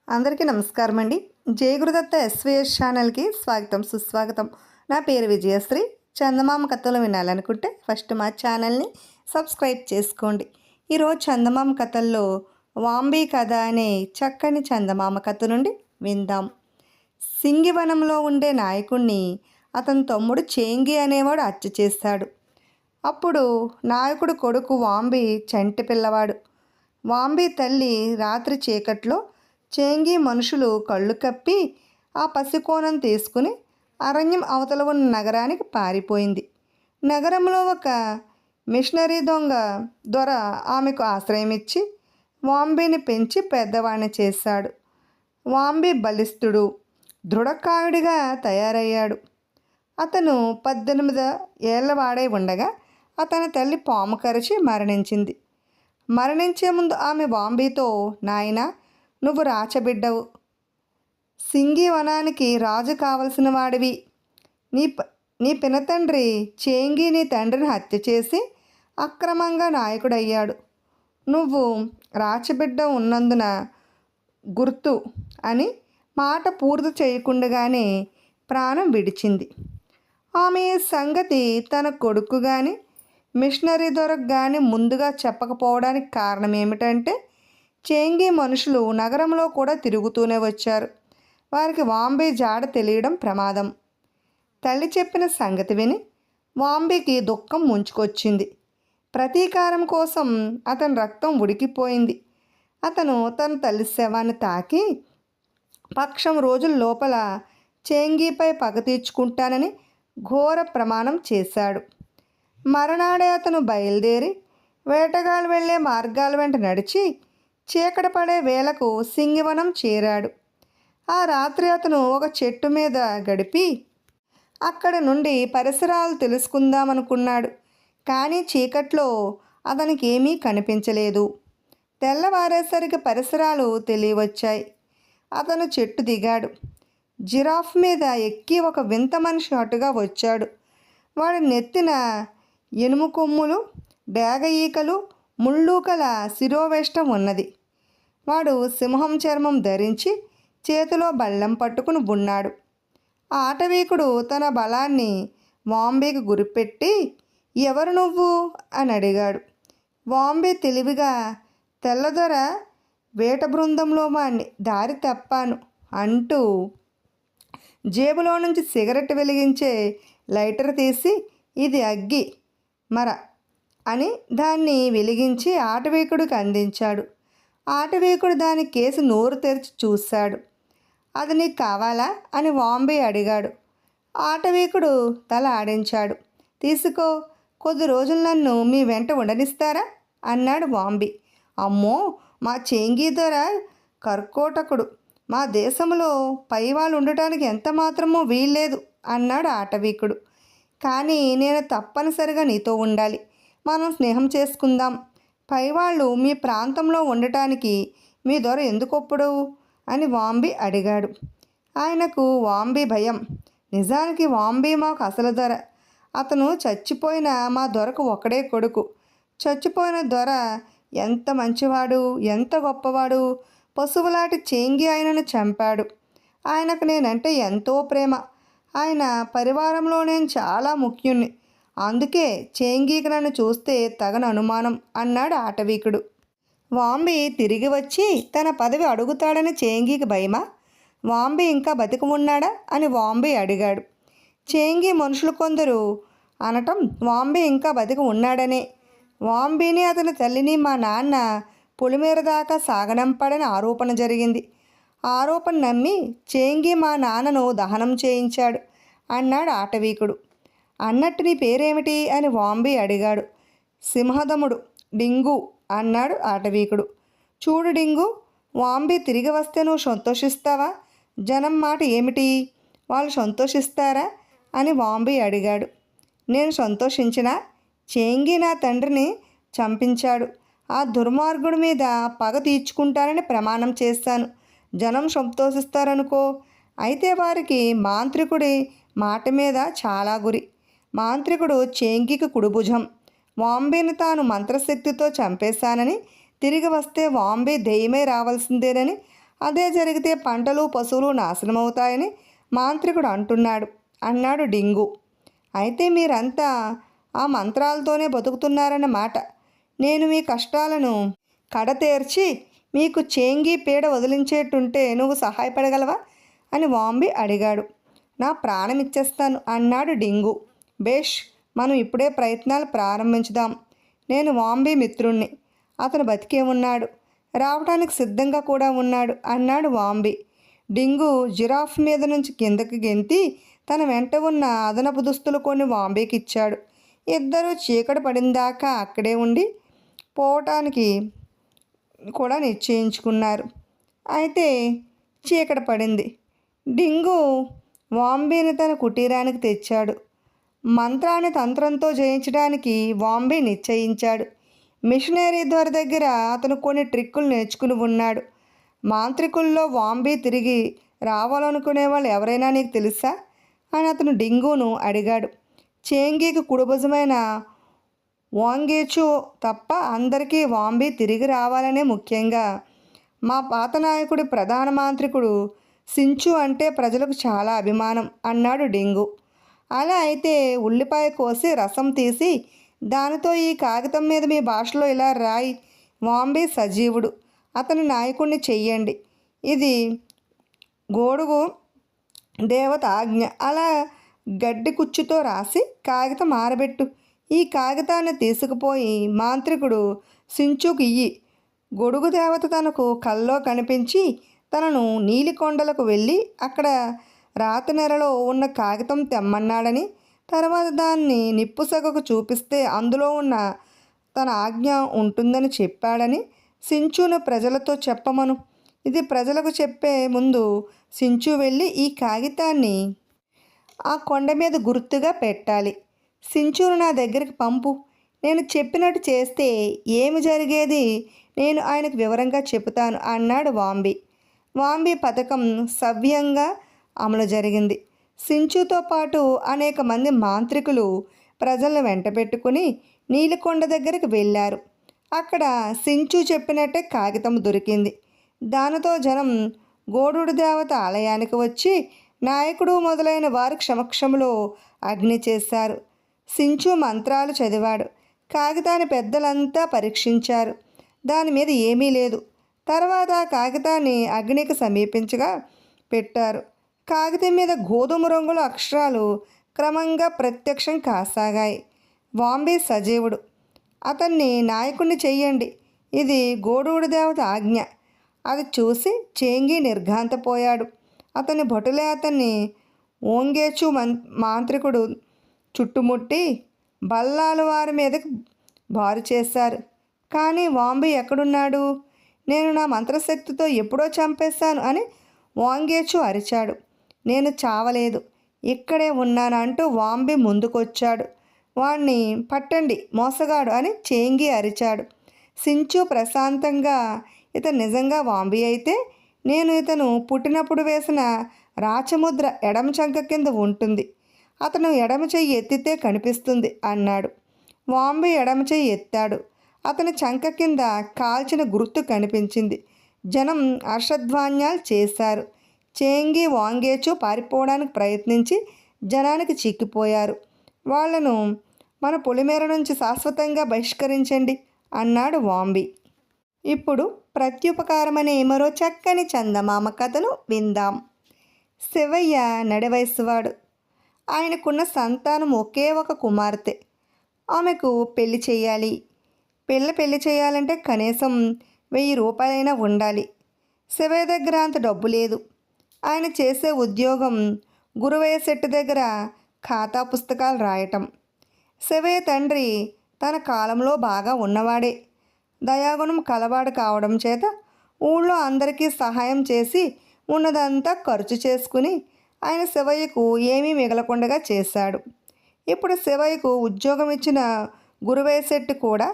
అందరికీ నమస్కారం అండి. జయ గురుదత్త ఎస్వీఎస్ ఛానల్కి స్వాగతం సుస్వాగతం. నా పేరు విజయశ్రీ. చందమామ కథలు వినాలనుకుంటే ఫస్ట్ మా ఛానల్ని సబ్స్క్రైబ్ చేసుకోండి. ఈరోజు చందమామ కథల్లో వాంబీ కథ అనే చక్కని చందమామ కథ నుండి విందాం. సింగివనంలో ఉండే నాయకుణ్ణి అతని తమ్ముడు చేంగి అనేవాడు హత్య చేశాడు. అప్పుడు నాయకుడు కొడుకు వాంబీ చంటి పిల్లవాడు. వాంబీ తల్లి రాత్రి చీకట్లో చేంగి మనుషులు కళ్ళు కప్పి ఆ పసికోణం తీసుకుని అరణ్యం అవతల ఉన్న నగరానికి పారిపోయింది. నగరంలో ఒక మిషనరీ దొర ఆమెకు ఆశ్రయం ఇచ్చి వాంబీని పెంచి పెద్దవాడిని చేశాడు. వాంబీ బలిష్ఠుడు, దృఢకాయుడిగా తయారయ్యాడు. అతను 18 ఏళ్ల వాడై ఉండగా అతని తల్లి పాము కరిచి మరణించింది. మరణించే ముందు ఆమె వాంబీతో, నాయనా, నువ్వు రాచబిడ్డవు, సింగి వనానికి రాజు కావలసిన వాడివి. నీ పినతండ్రి చేంగి నీ తండ్రిని హత్య చేసి అక్రమంగా నాయకుడయ్యాడు. నువ్వు రాచబిడ్డ ఉన్నందున గుర్తు అని మాట పూర్తి చేయకుండానే ప్రాణం విడిచింది. ఆమె సంగతి తన కొడుకు కానీ మిషనరీ దొరకు కానీ ముందుగా చెప్పకపోవడానికి కారణం ఏమిటంటే, చేంగి మనుషులు నగరంలో కూడా తిరుగుతూనే వచ్చారు. వారికి వాంబీ జాడ తెలియడం ప్రమాదం. తల్లి చెప్పిన సంగతి విని వాంబీకి దుఃఖం ముంచుకొచ్చింది. ప్రతీకారం కోసం అతని రక్తం ఉడికిపోయింది. అతను తన తల్లి శవాన్ని తాకి పక్షం రోజుల లోపల చేంగిపై పగ తీర్చుకుంటానని ఘోర ప్రమాణం చేశాడు. మరునాడే అతను బయలుదేరి వేటగాళ్ళు వెళ్ళే మార్గాల వెంట నడిచి చీకటి పడే వేళకు సింగివనం చేరాడు. ఆ రాత్రి అతను ఒక చెట్టు మీద గడిపి అక్కడ నుండి పరిసరాలు తెలుసుకుందామనుకున్నాడు. కానీ చీకట్లో అతనికి ఏమీ కనిపించలేదు. తెల్లవారేసరికి పరిసరాలు తెలియవచ్చాయి. అతను చెట్టు దిగాడు. జిరాఫ్ మీద ఎక్కి ఒక వింత మనిషి అటుగా వచ్చాడు. వాడి నెత్తిన ఎనుము కొమ్ములు, డేగ ఈకలు, ముళ్ళూకల శిరోవేష్టం ఉన్నది. వాడు సింహం చర్మం ధరించి చేతిలో బళ్ళెం పట్టుకుని ఉన్నాడు. ఆ ఆటవీకుడు తన బలాన్ని వాంబీకి గురిపెట్టి, ఎవరు నువ్వు అని అడిగాడు. వాంబీ తెలివిగా, తెల్లదొర వేట బృందంలో వాణ్ణి, దారి తప్పాను అంటూ జేబులో నుంచి సిగరెట్ వెలిగించే లైటర్ తీసి, ఇది అగ్గి మర అని దాన్ని వెలిగించి ఆటవీకుడికి అందించాడు. ఆటవీకుడు దాని కేసి నోరు తెరిచి చూశాడు. అది నీకు కావాలా అని వాంబీ అడిగాడు. ఆటవీకుడు తల ఆడించాడు. తీసుకో, కొద్ది రోజులు నన్ను మీ వెంట ఉండనిస్తారా అన్నాడు వాంబీ. అమ్మో, మా చేంగి దొర కర్కోటకుడు, మా దేశంలో పైవాళ్ళు ఉండటానికి ఎంత మాత్రమో వీల్లేదు అన్నాడు ఆటవీకుడు. కానీ నేను తప్పనిసరిగా నీతో ఉండాలి, మనం స్నేహం చేసుకుందాం. పైవాళ్ళు మీ ప్రాంతంలో ఉండటానికి మీ దొర ఎందుకు ఒప్పుడు అని వాంబీ అడిగాడు. ఆయనకు వాంబీ భయం. నిజానికి వాంబీ మాకు అసలు దొర. అతను చచ్చిపోయిన మా దొరకు ఒకడే కొడుకు. చచ్చిపోయిన దొర ఎంత మంచివాడు, ఎంత గొప్పవాడు. పశువులాంటి చేంగి ఆయనను చంపాడు. ఆయనకు నేనంటే ఎంతో ప్రేమ. ఆయన పరివారంలో నేను చాలా ముఖ్యుణ్ణి. అందుకే చేంగీకి నన్ను చూస్తే తగని అనుమానం అన్నాడు ఆటవీకుడు. వాంబీ తిరిగి వచ్చి తన పదవి అడుగుతాడని చేంగీకి భయమా? వాంబీ ఇంకా బతికి ఉన్నాడా అని వాంబీ అడిగాడు. చేంగి మనుషులు కొందరు అనటం వాంబీ ఇంకా బతికి ఉన్నాడనే. వాంబీని, అతని తల్లిని మా నాన్న పొలిమేర దాకా సాగనంపాడని ఆరోపణ జరిగింది. ఆరోపణ నమ్మి చేంగి మా నాన్నను దహనం చేయించాడు అన్నాడు ఆటవీకుడు. అన్నట్టు నీ పేరేమిటి అని వాంబీ అడిగాడు. సింహదముడు, డింగు అన్నాడు ఆటవీకుడు. చూడు డింగు, వాంబీ తిరిగి వస్తే నువ్వు సంతోషిస్తావా? జనం మాట ఏమిటి, వాళ్ళు సంతోషిస్తారా అని వాంబీ అడిగాడు. నేను సంతోషించినా, చేంగి నా తండ్రిని చంపించాడు. ఆ దుర్మార్గుడి మీద పగ తీర్చుకుంటానని ప్రమాణం చేశాను. జనం సంతోషిస్తారనుకో. అయితే వారికి మాంత్రికుడి మాట మీద చాలా గురి. మాంత్రికుడు చేంగికి కుడిభుజం. వాంబీని తాను మంత్రశక్తితో చంపేశానని, తిరిగి వస్తే వాంబీ దెయ్యమే రావాల్సిందేనని అదే జరిగితే పంటలు పశువులు నాశనమవుతాయని మాంత్రికుడు అంటున్నాడు అన్నాడు డింగు. అయితే మీరంతా ఆ మంత్రాలతోనే బతుకుతున్నారన్నమాట. నేను మీ కష్టాలను కడతేర్చి మీకు చేంగి పీడ వదిలించేటుంటే నువ్వు సహాయపడగలవా అని వాంబి అడిగాడు. నా ప్రాణం ఇచ్చేస్తాను అన్నాడు డింగు. బేష్, మనం ఇప్పుడే ప్రయత్నాలు ప్రారంభించుదాం. నేను వాంబి మిత్రుణ్ణి. అతను బతికే ఉన్నాడు, రావడానికి సిద్ధంగా కూడా ఉన్నాడు అన్నాడు వాంబి. డింగు జిరాఫ్ మీద నుంచి కిందకి గెంతి తన వెంట ఉన్న అదనపు దుస్తులు కొన్ని వాంబీకి ఇచ్చాడు. ఇద్దరూ చీకటి పడిందాకా అక్కడే ఉండి పోవటానికి కూడా నిశ్చయించుకున్నారు. అయితే చీకటి పడింది. డింగు వాంబీని తన కుటీరానికి తెచ్చాడు. మంత్రాన్ని తంత్రంతో జయించడానికి వాంబీ నిశ్చయించాడు. మిషనరీ దొర దగ్గర అతను కొన్ని ట్రిక్కులు నేర్చుకుని ఉన్నాడు. మాంత్రికుల్లో వాంబీ తిరిగి రావాలనుకునే వాళ్ళు ఎవరైనా నీకు తెలుసా అని అతను డింగును అడిగాడు. చేంగికి కుడిభుజమైన వాంగేచు తప్ప అందరికీ వాంబీ తిరిగి రావాలనే ముఖ్యంగా మా పాత నాయకుడి ప్రధాన మాంత్రికుడు సించు అంటే ప్రజలకు చాలా అభిమానం అన్నాడు డింగు. అలా అయితే ఉల్లిపాయ కోసి రసం తీసి దానితో ఈ కాగితం మీద మీ భాషలో ఇలా రాయి. వాంబీ సజీవుడు, అతని నాయకుడిని చెయ్యండి. ఇది గోడుగు దేవత ఆజ్ఞ. అలా గడ్డి కుచ్చుతో రాసి కాగితం ఆరబెట్టు. ఈ కాగితాన్ని తీసుకుపోయి మాంత్రికుడు సించుకు ఇయ్యి. గొడుగు దేవత తనకు కల్లో కనిపించి తనను నీలికొండలకు వెళ్ళి అక్కడ రాతి నెరలో ఉన్న కాగితం తెమ్మన్నాడని, తర్వాత దాన్ని నిప్పుసగకు చూపిస్తే అందులో ఉన్న తన ఆజ్ఞ ఉంటుందని చెప్పాడని సించును ప్రజలతో చెప్పమను. ఇది ప్రజలకు చెప్పే ముందు సించు వెళ్ళి ఈ కాగితాన్ని ఆ కొండ మీద గుర్తుగా పెట్టాలి. సించును నా దగ్గరికి పంపు. నేను చెప్పినట్టు చేస్తే ఏమి జరిగేది నేను ఆయనకు వివరంగా చెబుతాను అన్నాడు వాంబి. వాంబి పథకం సవ్యంగా అమలు జరిగింది. సించుతో పాటు అనేక మంది మాంత్రికులు ప్రజలను వెంట పెట్టుకుని నీలికొండ దగ్గరికి వెళ్ళారు. అక్కడ సించు చెప్పినట్టే కాగితం దొరికింది. దానితో జనం గోడుడు దేవత ఆలయానికి వచ్చి నాయకుడు మొదలైన వారి సమక్షంలో అగ్ని చేశారు. సించు మంత్రాలు చదివాడు. కాగితాన్ని పెద్దలంతా పరీక్షించారు. దాని మీద ఏమీ లేదు. తర్వాత కాగితాన్ని అగ్నికి సమీపించగా పెట్టారు. కాగితం మీద గోధుమ రంగుల అక్షరాలు క్రమంగా ప్రత్యక్షం కాసాగాయి. వాంబీ సజీవుడు, అతన్ని నాయకుడిని చెయ్యండి. ఇది గోడూడు దేవత ఆజ్ఞ. అది చూసి చేంగి నిర్ఘాంతపోయాడు. అతని భటులే అతన్ని ఓంగేచు మాంత్రికుడు చుట్టుముట్టి బల్లాలు వారి మీదకి బారు చేశారు. కానీ వాంబీ ఎక్కడున్నాడు? నేను నా మంత్రశక్తితో ఎప్పుడో చంపేశాను అని వాంగేచు అరిచాడు. నేను చావలేదు, ఇక్కడే ఉన్నాను అంటూ వాంబీ ముందుకొచ్చాడు. వాణ్ణి పట్టండి మోసగాడు అని చేంగి అరిచాడు. సించు ప్రశాంతంగా ఇతను నిజంగా వాంబీ అయితే నేను ఇతను పుట్టినప్పుడు వేసిన రాచముద్ర ఎడమ చంక కింద ఉంటుంది. అతను ఎడమ చెయ్యి ఎత్తితే కనిపిస్తుంది అన్నాడు. వాంబీ ఎడమ చెయ్యి ఎత్తాడు. అతని చంక కింద కాల్చిన గుర్తు కనిపించింది. జనం హర్షధ్వాన్యాలు చేశారు. చేంగి వాంగేచు పారిపోవడానికి ప్రయత్నించి జనానికి చిక్కిపోయారు. వాళ్లను మన పొలిమేర నుంచి శాశ్వతంగా బహిష్కరించండి అన్నాడు వాంబీ. ఇప్పుడు ప్రత్యుపకారం అనే మరో చక్కని చందమామ కథను విందాం. శివయ్య నడివయసువాడు. ఆయనకున్న సంతానం ఒకే ఒక కుమార్తె. ఆమెకు పెళ్లి చేయాలి. పెళ్లి చేయాలంటే కనీసం 1000 రూపాయలైనా ఉండాలి. శివయ్య దగ్గర అంత డబ్బు లేదు. ఆయన చేసే ఉద్యోగం గురువయ్య శెట్టి దగ్గర ఖాతా పుస్తకాలు రాయటం. శివయ్య తండ్రి తన కాలంలో బాగా ఉన్నవాడే, దయాగుణం కలవాడు కావడం చేత ఊళ్ళో అందరికీ సహాయం చేసి ఉన్నదంతా ఖర్చు చేసుకుని ఆయన శివయ్యకు ఏమీ మిగలకుండా చేశాడు. ఇప్పుడు శివయ్యకు ఉద్యోగం ఇచ్చిన గురువయ్య శెట్టి కూడా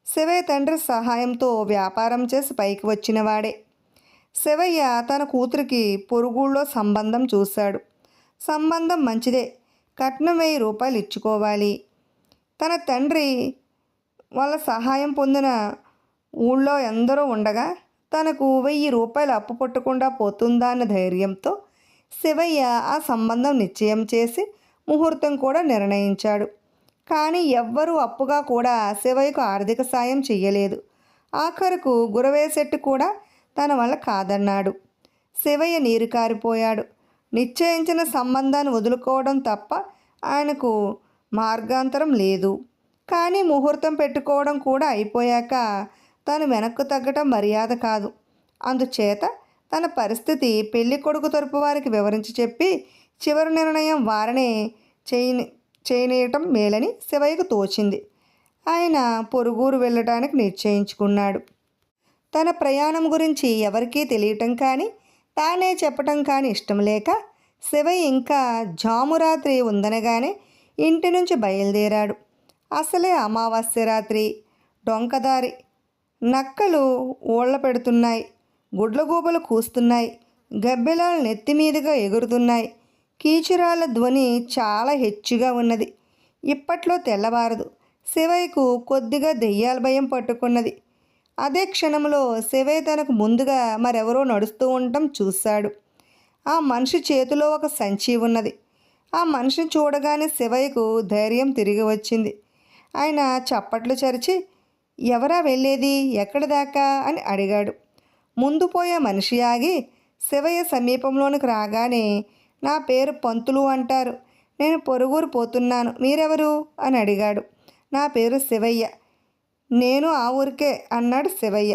శివయ్య తండ్రి సహాయంతో వ్యాపారం చేసి పైకి వచ్చినవాడే. శివయ్య తన కూతురికి పొరుగుళ్ళో సంబంధం చూశాడు. సంబంధం మంచిదే, కట్నం 1000 రూపాయలు ఇచ్చుకోవాలి. తన తండ్రి వాళ్ళ సహాయం పొందిన ఊళ్ళో ఎందరో ఉండగా తనకు 1000 రూపాయలు అప్పు పుట్టకుండా పోతుందా అన్న ధైర్యంతో శివయ్య ఆ సంబంధం నిశ్చయం చేసి ముహూర్తం కూడా నిర్ణయించాడు. కానీ ఎవ్వరూ అప్పుగా కూడా శివయ్యకు ఆర్థిక సాయం చెయ్యలేదు. ఆఖరుకు గురవేశెట్టి కూడా తన వల్ల కాదన్నాడు. శివయ్య నీరు కారిపోయాడు. నిశ్చయించిన సంబంధాన్ని వదులుకోవడం తప్ప ఆయనకు మార్గాంతరం లేదు. కానీ ముహూర్తం పెట్టుకోవడం కూడా అయిపోయాక తను వెనక్కు తగ్గటం మర్యాద కాదు. అందుచేత తన పరిస్థితి పెళ్లి కొడుకు తరపు వారికి వివరించి చెప్పి చివరి నిర్ణయం వారనే చేయనీయటం మేలని శివయ్యకు తోచింది. ఆయన పొరుగురు వెళ్ళటానికి నిశ్చయించుకున్నాడు. తన ప్రయాణం గురించి ఎవరికీ తెలియటం కానీ తానే చెప్పటం కానీ ఇష్టం లేక శివయ్య ఇంకా జామురాత్రి ఉందనగానే ఇంటి నుంచి బయలుదేరాడు. అసలే అమావాస్య రాత్రి, డొంకదారి, నక్కలు ఊళ్ళ పెడుతున్నాయి, గుడ్లగూబలు కూస్తున్నాయి, గబ్బిలాలు నెత్తిమీదుగా ఎగురుతున్నాయి. కీచురాళ్ళ ధ్వని చాలా హెచ్చుగా ఉన్నది. ఇప్పట్లో తెల్లవారదు. శివయ్యకు కొద్దిగా దెయ్యాల భయం పట్టుకున్నది. అదే క్షణంలో శివయ్య తనకు ముందుగా మరెవరో నడుస్తూ ఉండటం చూశాడు. ఆ మనిషి చేతిలో ఒక సంచి ఉన్నది. ఆ మనిషిని చూడగానే శివయ్యకు ధైర్యం తిరిగి వచ్చింది. ఆయన చప్పట్లు చరిచి, ఎవరా వెళ్ళేది, ఎక్కడి దాకా అని అడిగాడు. ముందు పోయే మనిషి ఆగి శివయ్య సమీపంలోనికి రాగానే, నా పేరు పంతులు అంటారు, నేను పొరుగురు పోతున్నాను, మీరెవరు అని అడిగాడు. నా పేరు శివయ్య, నేను ఆ ఊరికే అన్నాడు శివయ్య.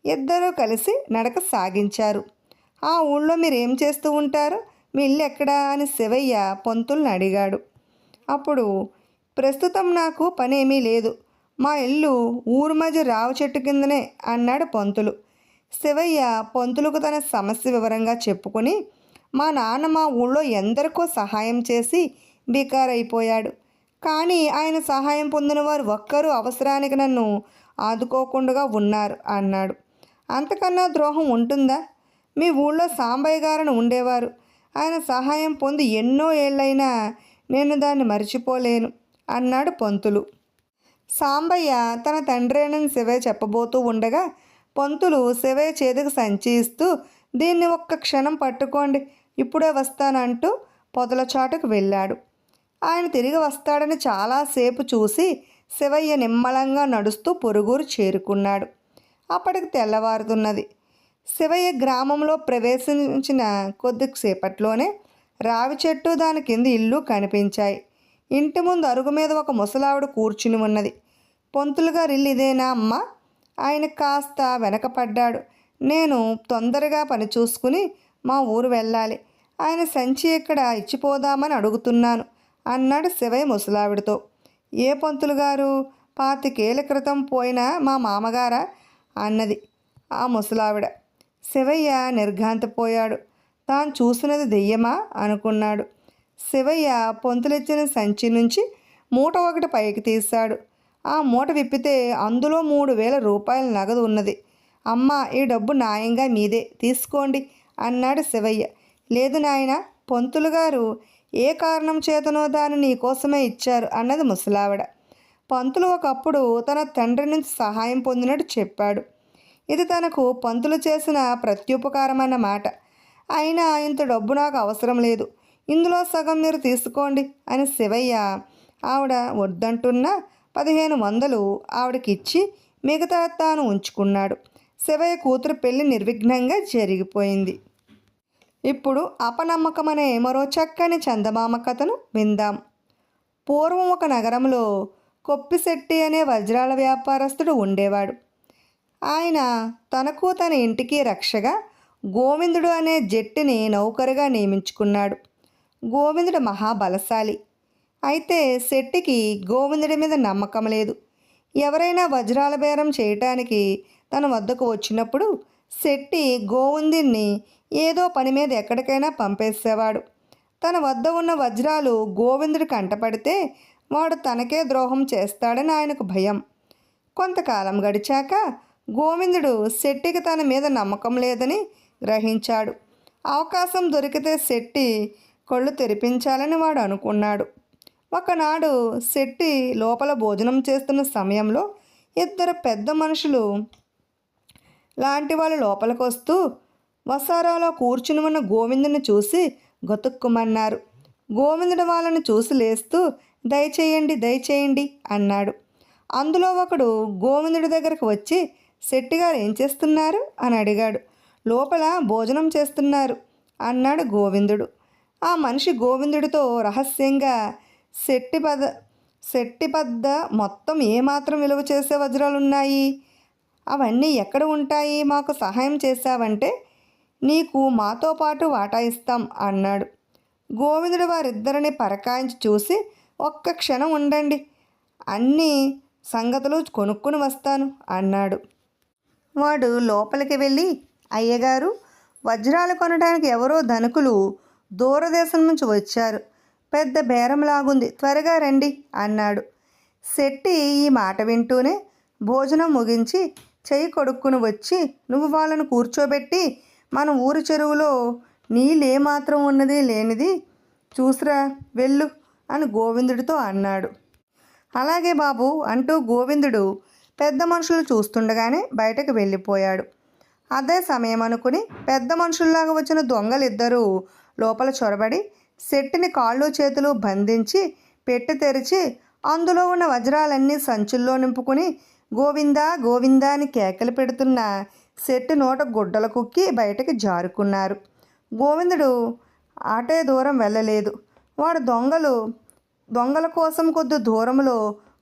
ఇద్దరూ కలిసి నడక సాగించారు. ఆ ఊళ్ళో మీరేం చేస్తూ ఉంటారు, మీ ఇల్లు ఎక్కడా అని శివయ్య పంతుల్ని అడిగాడు. అప్పుడు, ప్రస్తుతం నాకు పనేమీ లేదు, మా ఇల్లు ఊరు మధ్య రావు చెట్టు కిందనే అన్నాడు పంతులు. శివయ్య పంతులకు తన సమస్య వివరంగా చెప్పుకొని, మా నాన్న మా ఊళ్ళో ఎందరికో సహాయం చేసి బికారైపోయాడు. కానీ ఆయన సహాయం పొందిన వారు ఒక్కరూ అవసరానికి నన్ను ఆదుకోకుండా ఉన్నారు అన్నాడు. అంతకన్నా ద్రోహం ఉంటుందా? మీ ఊళ్ళో సాంబయ్య గారని ఉండేవారు. ఆయన సహాయం పొంది ఎన్నో ఏళ్ళైనా నేను దాన్ని మర్చిపోలేను అన్నాడు పంతులు. సాంబయ్య తన తండ్రేనని శివయ్య చెప్పబోతూ ఉండగా పంతులు శివయ్య చేతికి సంచి ఇస్తూ, దీన్ని ఒక్క క్షణం పట్టుకోండి, ఇప్పుడే వస్తానంటూ పొదల చాటుకు వెళ్ళాడు. ఆయన తిరిగి వస్తాడని చాలాసేపు చూసి శివయ్య నిమ్మలంగా నడుస్తూ పొరుగురు చేరుకున్నాడు. అప్పటికి తెల్లవారుతున్నది. శివయ్య గ్రామంలో ప్రవేశించిన కొద్దిసేపట్లోనే రావి చెట్టు, దాని కింద ఇల్లు కనిపించాయి. ఇంటి ముందు అరుగు మీద ఒక ముసలావిడ కూర్చుని ఉన్నది. పంతులు గారి ఇల్లు ఇదేనా అమ్మ? ఆయన కాస్త వెనకపడ్డాడు. నేను తొందరగా పని చూసుకుని మా ఊరు వెళ్ళాలి. ఆయన సంచి ఇక్కడ ఇచ్చిపోదామని అడుగుతున్నాను అన్నాడు శివయ్య ముసలావిడతో. ఏ పంతులు గారు? 25 ఏళ్ల క్రితం పోయిన మా మామగారా అన్నది ఆ ముసలావిడ. శివయ్య నిర్ఘాంతపోయాడు. తాను చూసినది దెయ్యమా అనుకున్నాడు. శివయ్య పంతులిచ్చిన సంచి నుంచి మూట ఒకటి పైకి తీశాడు. ఆ మూట విప్పితే అందులో 3000 రూపాయల నగదు ఉన్నది. అమ్మ, ఈ డబ్బు న్యాయంగా మీదే, తీసుకోండి అన్నాడు శివయ్య. లేదు నాయన, పంతులు గారు ఏ కారణం చేతనో దాన్ని నీకోసమే ఇచ్చారు అన్నది ముసలావిడ. పంతులు ఒకప్పుడు తన తండ్రి నుంచి సహాయం పొందినట్టు చెప్పాడు. ఇది తనకు పంతులు చేసిన ప్రత్యుపకారం అన్నమాట. అయినా ఇంత డబ్బు నాకు అవసరం లేదు, ఇందులో సగం మీరు తీసుకోండి అని శివయ్య ఆవిడ వద్దంటున్నా 1500 ఆవిడకిచ్చి మిగతా తాను ఉంచుకున్నాడు. శివయ్య కూతురు పెళ్లి నిర్విఘ్నంగా జరిగిపోయింది. ఇప్పుడు అపనమ్మకం అనే మరో చక్కని చందమామ కథను విందాం. పూర్వం ఒక నగరంలో కొప్పిశెట్టి అనే వజ్రాల వ్యాపారస్తుడు ఉండేవాడు. ఆయన తనకు తన ఇంటికి రక్షగా గోవిందుడు అనే జట్టిని నౌకరుగా నియమించుకున్నాడు. గోవిందుడు మహాబలశాలి. అయితే శెట్టికి గోవిందుడి మీద నమ్మకం లేదు. ఎవరైనా వజ్రాల బేరం చేయటానికి తన వద్దకు వచ్చినప్పుడు శెట్టి గోవిందుడిని ఏదో పని మీద ఎక్కడికైనా పంపేసేవాడు. తన వద్ద ఉన్న వజ్రాలు గోవిందుడి కంటపడితే వాడు తనకే ద్రోహం చేస్తాడని ఆయనకు భయం. కొంతకాలం గడిచాక గోవిందుడు శెట్టికి తన మీద నమ్మకం లేదని గ్రహించాడు. అవకాశం దొరికితే శెట్టి కళ్ళు తెరిపించాలని వాడు అనుకున్నాడు. ఒకనాడు శెట్టి లోపల భోజనం చేస్తున్న సమయంలో 2 పెద్ద మనుషులు లాంటి వాళ్ళు లోపలికి వస్తూ వసారాలో కూర్చుని ఉన్న గోవిందుని చూసి గతుక్కుమన్నారు. గోవిందుడు వాళ్ళని చూసి లేస్తూ దయచేయండి దయచేయండి అన్నాడు. అందులో ఒకడు గోవిందుడి దగ్గరకు వచ్చి శెట్టిగారు ఏం చేస్తున్నారు అని అడిగాడు. లోపల భోజనం చేస్తున్నారు అన్నాడు గోవిందుడు. ఆ మనిషి గోవిందుడితో రహస్యంగా శెట్టి వద్ద మొత్తం ఏమాత్రం విలువ చేసే వజ్రాలున్నాయి, అవన్నీ ఎక్కడ ఉంటాయి, మాకు సహాయం చేశావంటే నీకు మాతో పాటు వాటా ఇస్తాం అన్నాడు. గోవిందుడు వారిద్దరిని పరకాయించి చూసి ఒక్క క్షణం ఉండండి, అన్ని సంగతులు కొనుక్కుని వస్తాను అన్నాడు. వాడు లోపలికి వెళ్ళి అయ్యగారు, వజ్రాలు కొనడానికి ఎవరో ధనికులు దూరదేశం నుంచి వచ్చారు, పెద్ద బేరంలాగుంది, త్వరగా రండి అన్నాడు. శెట్టి ఈ మాట వింటూనే భోజనం ముగించి చెయ్యి కొడుక్కుని వచ్చి నువ్వు వాళ్ళను కూర్చోబెట్టి మన ఊరి చెరువులో నీళ్ళేమాత్రం ఉన్నది లేనిది చూసిరా వెళ్ళు అని గోవిందుడితో అన్నాడు. అలాగే బాబు అంటూ గోవిందుడు పెద్ద మనుషులు చూస్తుండగానే బయటకు వెళ్ళిపోయాడు. అదే సమయం అనుకుని పెద్ద మనుషుల్లాగా వచ్చిన దొంగలిద్దరూ లోపల చొరబడి శెట్టిని కాళ్ళు చేతులు బంధించి పెట్టి తెరిచి అందులో ఉన్న వజ్రాలన్నీ సంచుల్లో నింపుకుని గోవిందా గోవిందా అని కేకలు పెడుతున్న శెట్టి నోట గుడ్డల కుక్కి బయటకు జారుకున్నారు. గోవిందుడు ఆటే దూరం వెళ్ళలేదు. వాడు దొంగల కోసం కొద్ది దూరంలో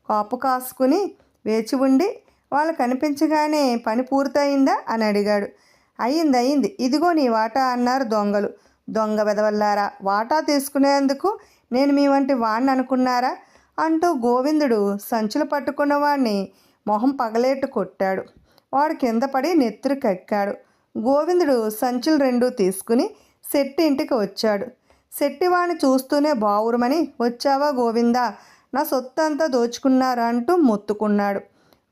కాపు కాసుకుని వేచి ఉండి వాళ్ళు కనిపించగానే పని పూర్తయిందా అని అడిగాడు. అయింది, ఇదిగో నీ వాటా అన్నారు దొంగలు. దొంగ వెదవల్లారా, వాటా తీసుకునేందుకు నేను మీ వంటి వాణ్ణి అనుకున్నారా అంటూ గోవిందుడు సంచులు పట్టుకున్న వాడిని మొహం పగలేట్టు కొట్టాడు. వాడు కింద పడి నెత్తురు కక్కాడు. గోవిందుడు సంచులు రెండూ తీసుకుని శెట్టి ఇంటికి వచ్చాడు. శెట్టి వాడిని చూస్తూనే బావురమని వచ్చావా గోవిందా, నా సొత్తు అంతా దోచుకున్నారా అంటూ మొత్తుకున్నాడు.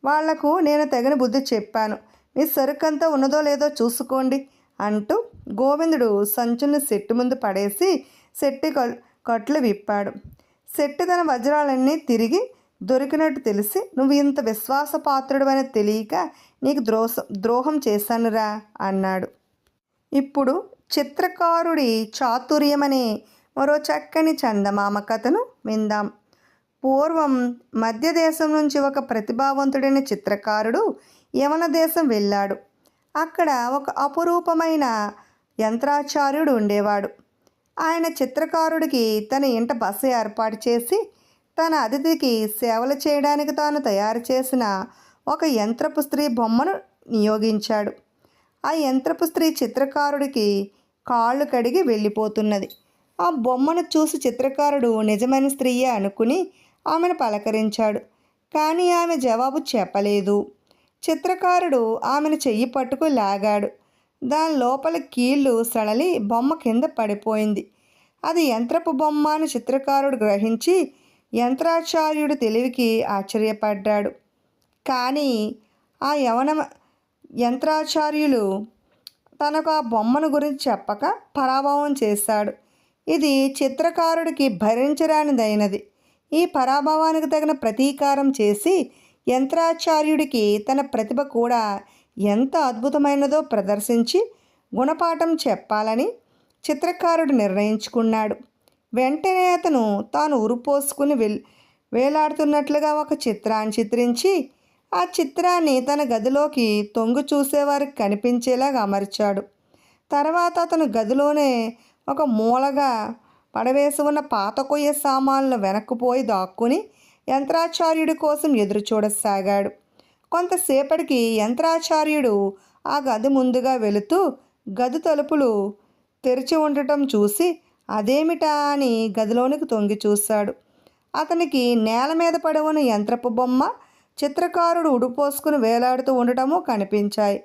వాళ్లకు నేను తగిన బుద్ధి చెప్పాను, మీ సరుకంతా ఉన్నదో లేదో చూసుకోండి అంటూ గోవిందుడు సంచుల్ని శెట్టి ముందు పడేసి శెట్టి కట్లు విప్పాడు. శెట్టి తన వజ్రాలన్నీ తిరిగి దొరికినట్టు తెలిసి నువ్వు ఇంత విశ్వాసపాత్రుడు అని తెలియక నీకు ద్రోహం చేశానురా అన్నాడు. ఇప్పుడు చిత్రకారుడి చాతుర్యమనే మరో చక్కని చందమామ కథను విందాం. పూర్వం మధ్య దేశం నుంచి ఒక ప్రతిభావంతుడైన చిత్రకారుడు యవన దేశం వెళ్ళాడు. అక్కడ ఒక అపురూపమైన యంత్రాచార్యుడు ఉండేవాడు. ఆయన చిత్రకారుడికి తన ఇంట బస ఏర్పాటు చేసి తన అతిథికి సేవలు చేయడానికి తాను తయారు చేసిన ఒక యంత్రపు స్త్రీ బొమ్మను నియోగించాడు. ఆ యంత్రపు స్త్రీ చిత్రకారుడికి కాళ్ళు కడిగి వెళ్ళిపోతున్నది. ఆ బొమ్మను చూసి చిత్రకారుడు నిజమైన స్త్రీయే అనుకుని ఆమెను పలకరించాడు. కానీ ఆమె జవాబు చెప్పలేదు. చిత్రకారుడు ఆమెను చెయ్యి పట్టుకు లాగాడు. దాని లోపల కీళ్ళు సడలి బొమ్మ కింద పడిపోయింది. అది యంత్రపు బొమ్మ అని చిత్రకారుడు గ్రహించి యంత్రాచార్యుడు తెలివికి ఆశ్చర్యపడ్డాడు. కానీ ఆ యంత్రాచార్యులు తనకు ఆ బొమ్మను గురించి చెప్పక పరాభవం చేశాడు. ఇది చిత్రకారుడికి భరించరానిదైనది. ఈ పరాభవానికి తగిన ప్రతీకారం చేసి యంత్రాచార్యుడికి తన ప్రతిభ కూడా ఎంత అద్భుతమైనదో ప్రదర్శించి గుణపాఠం చెప్పాలని చిత్రకారుడు నిర్ణయించుకున్నాడు. వెంటనే అతను తాను ఉరుపోసుకుని వేలాడుతున్నట్లుగా ఒక చిత్రాన్ని చిత్రించి ఆ చిత్రాన్ని తన గదిలోకి తొంగి చూసేవారికి కనిపించేలాగా అమర్చాడు. తర్వాత అతను గదిలోనే ఒక మూలగా పడవేసి ఉన్న పాత కొయ్య సామాన్లు వెనక్కుపోయి దాక్కుని యంత్రాచార్యుడి కోసం ఎదురు చూడసాగాడు. కొంతసేపటికి యంత్రాచార్యుడు ఆ గది ముందుగా వెళుతూ గది తలుపులు తెరిచి ఉండటం చూసి అదేమిటా అని గదిలోనికి తొంగి చూశాడు. అతనికి నేల మీద పడి ఉన్న యంత్రపు బొమ్మ, చిత్రకారుడు ఉడిపోసుకుని వేలాడుతూ ఉండటము కనిపించాయి.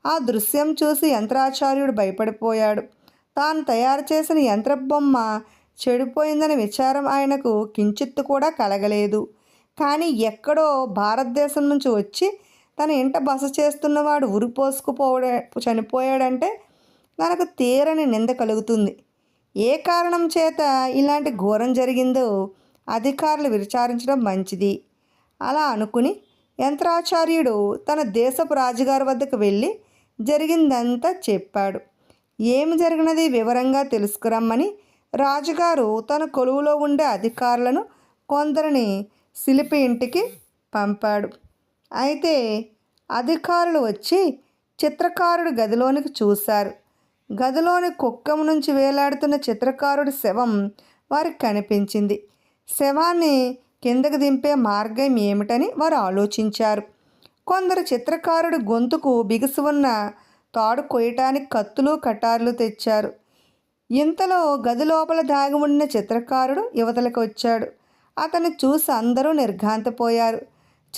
ఆ దృశ్యం చూసి యంత్రాచార్యుడు భయపడిపోయాడు. తాను తయారు చేసిన యంత్రపు బొమ్మ చెడిపోయిందనే విచారం ఆయనకు కించిత్తు కూడా కలగలేదు. కానీ ఎక్కడో భారతదేశం నుంచి వచ్చి తన ఇంట బస చేస్తున్నవాడు చనిపోయాడంటే తనకు తీరని నింద కలుగుతుంది. ఏ కారణం చేత ఇలాంటి ఘోరం జరిగిందో అధికారులు విచారించడం మంచిది. అలా అనుకుని యంత్రాచార్యుడు తన దేశపు రాజుగారి వద్దకు వెళ్ళి జరిగిందంతా చెప్పాడు. ఏమి జరిగినది వివరంగా తెలుసుకురమ్మని రాజుగారు తన కొలువులో ఉండే అధికారులను కొందరిని శిల్పి ఇంటికి పంపాడు. అయితే అధికారులు వచ్చి చిత్రకారుడి గదిలోనికి చూశారు. గదిలోని కుక్కం నుంచి వేలాడుతున్న చిత్రకారుడి శవం వారికి కనిపించింది. శవాన్ని కిందకు దింపే మార్గం ఏమిటని వారు ఆలోచించారు. కొందరు చిత్రకారుడి గొంతుకు బిగుసు ఉన్న తాడు కొయ్యటానికి కత్తులు కటార్లు తెచ్చారు. ఇంతలో గది లోపల దాగి ఉన్న చిత్రకారుడు యువతలకు వచ్చాడు. అతన్ని చూసి అందరూ నిర్ఘాంతపోయారు.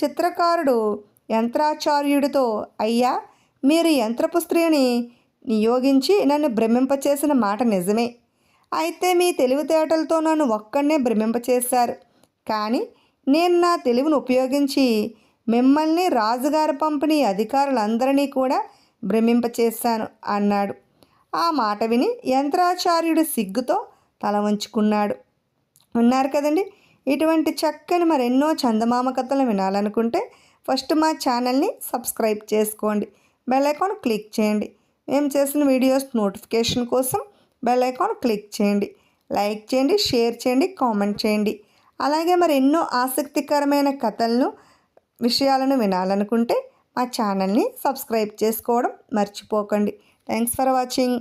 చిత్రకారుడు యంత్రాచార్యుడితో, అయ్యా, మీరు యంత్రపు స్త్రీని నియోగించి నన్ను భ్రమింపచేసిన మాట నిజమే. అయితే మీ తెలివితేటలతో నన్ను ఒక్కడనే భ్రమింపచేశారు. కానీ నేను నా తెలివిని ఉపయోగించి మిమ్మల్ని, రాజుగారు పంపిణీ అధికారులందరినీ కూడా భ్రమింపచేశాను అన్నాడు. ఆ మాట విని యంత్రాచార్యుడు సిగ్గుతో తల వంచుకున్నాడు. ఉన్నారు కదండి. ఇటువంటి చక్కని మరెన్నో చందమామ కథలు వినాలనుకుంటే ఫస్ట్ మా ఛానల్ని సబ్స్క్రైబ్ చేసుకోండి. బెల్ ఐకాన్ క్లిక్ చేయండి. మేము చేసిన వీడియోస్ నోటిఫికేషన్ కోసం బెల్ ఐకాన్ క్లిక్ చేయండి. లైక్ చేయండి, షేర్ చేయండి, కామెంట్ చేయండి. అలాగే మరి ఎన్నో ఆసక్తికరమైన కథలను, విషయాలను వినాలనుకుంటే మా ఛానల్ని సబ్స్క్రైబ్ చేసుకోవడం మర్చిపోకండి. Thanks for watching.